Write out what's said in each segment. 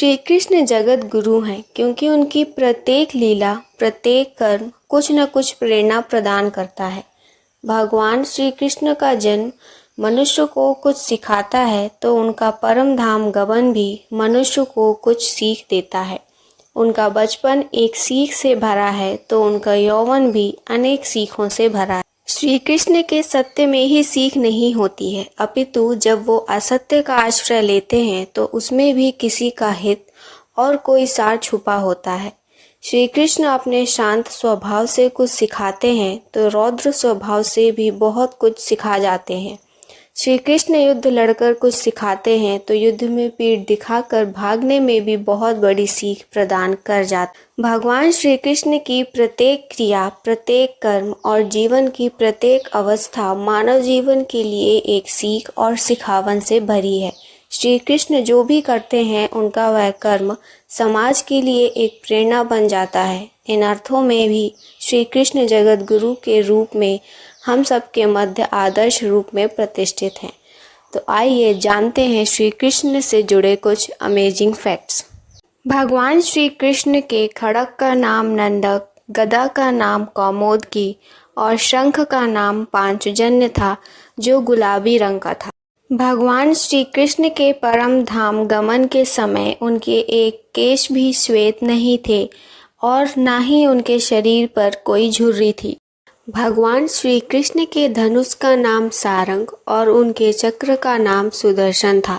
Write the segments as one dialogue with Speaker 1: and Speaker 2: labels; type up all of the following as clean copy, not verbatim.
Speaker 1: श्री कृष्ण जगत गुरु हैं क्योंकि उनकी प्रत्येक लीला, प्रत्येक कर्म कुछ न कुछ प्रेरणा प्रदान करता है। भगवान श्री कृष्ण का जन्म मनुष्य को कुछ सिखाता है तो उनका परम धाम गमन भी मनुष्य को कुछ सीख देता है। उनका बचपन एक सीख से भरा है तो उनका यौवन भी अनेक सीखों से भरा है। श्री कृष्ण के सत्य में ही सीख नहीं होती है, अपितु जब वो असत्य का आश्रय लेते हैं तो उसमें भी किसी का हित और कोई सार छुपा होता है। श्री कृष्ण अपने शांत स्वभाव से कुछ सिखाते हैं तो रौद्र स्वभाव से भी बहुत कुछ सिखा जाते हैं। श्री कृष्ण युद्ध लड़कर कुछ सिखाते हैं तो युद्ध में पीठ दिखाकर भागने में भी बहुत बड़ी सीख प्रदान कर जाते। भगवान श्री कृष्ण की प्रत्येक क्रिया, प्रत्येक कर्म और जीवन की प्रत्येक अवस्था मानव जीवन के लिए एक सीख और सिखावन से भरी है। श्री कृष्ण जो भी करते हैं उनका वह कर्म समाज के लिए एक प्रेरणा बन जाता है। इन अर्थों में भी श्री कृष्ण जगत गुरु के रूप में हम सबके मध्य आदर्श रूप में प्रतिष्ठित हैं। तो आइए जानते हैं श्री कृष्ण से जुड़े कुछ अमेजिंग फैक्ट्स। भगवान श्री कृष्ण के खड़ग का नाम नंदक, गदा का नाम कौमोदकी और शंख का नाम पांचजन्य था जो गुलाबी रंग का था। भगवान श्री कृष्ण के परम धाम गमन के समय उनके एक केश भी श्वेत नहीं थे और ना ही उनके शरीर पर कोई झुर्री थी। भगवान श्री कृष्ण के धनुष का नाम सारंग और उनके चक्र का नाम सुदर्शन था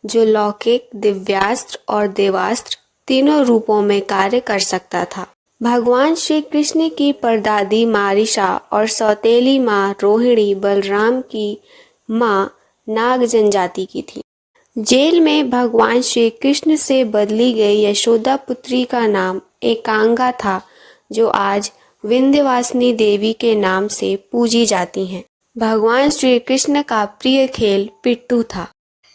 Speaker 1: जो लौकिक, दिव्यास्त्र और देवास्त्र तीनों रूपों में कार्य कर सकता था। भगवान श्री कृष्ण की परदादी मारिशा और सौतेली माँ रोहिणी बलराम की माँ नाग जनजाति की थी। जेल में भगवान श्री कृष्ण से बदली गई यशोदा पुत्री का नाम एकांगा था जो आज विंध्यवासिनी देवी के नाम से पूजी जाती हैं। भगवान श्री कृष्ण का प्रिय खेल पिट्ठू था।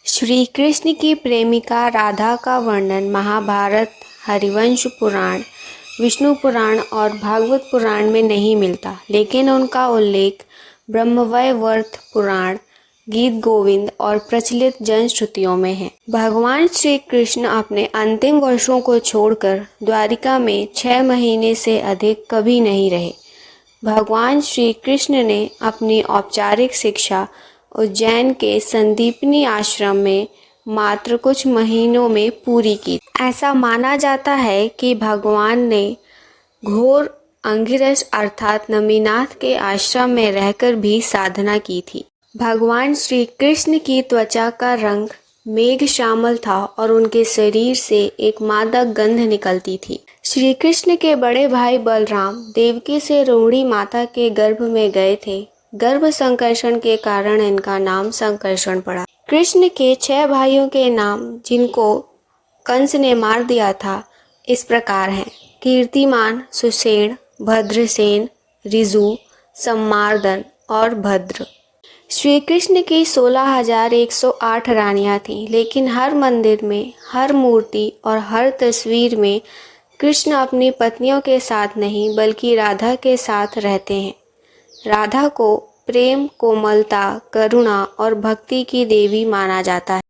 Speaker 1: श्री कृष्ण की प्रेमिका राधा का वर्णन महाभारत, हरिवंश पुराण, विष्णु पुराण और भागवत पुराण में नहीं मिलता, लेकिन उनका उल्लेख ब्रह्मवैवर्त पुराण, गीत गोविंद और प्रचलित जन श्रुतियों में है। भगवान श्री कृष्ण अपने अंतिम वर्षों को छोड़कर द्वारिका में 6 महीने से अधिक कभी नहीं रहे। भगवान श्री कृष्ण ने अपनी औपचारिक शिक्षा उज्जैन के संदीपनी आश्रम में मात्र कुछ महीनों में पूरी की। ऐसा माना जाता है कि भगवान ने घोर अंगिरस अर्थात नमीनाथ के आश्रम में रहकर भी साधना की थी। भगवान श्री कृष्ण की त्वचा का रंग मेघ श्यामल था और उनके शरीर से एक मादक गंध निकलती थी। श्री कृष्ण के बड़े भाई बलराम देवकी से रोहिणी माता के गर्भ में गए थे। गर्भ संकर्षण के कारण इनका नाम संकर्षण पड़ा। कृष्ण के 6 भाइयों के नाम जिनको कंस ने मार दिया था इस प्रकार हैं: कीर्तिमान, सुषेण, भद्रसेन, ऋजु, सम्मार्दन और भद्र। श्री कृष्ण की 16,108 रानियां थीं, लेकिन हर मंदिर में, हर मूर्ति और हर तस्वीर में कृष्ण अपनी पत्नियों के साथ नहीं बल्कि राधा के साथ रहते हैं। राधा को प्रेम, कोमलता, करुणा और भक्ति की देवी माना जाता है।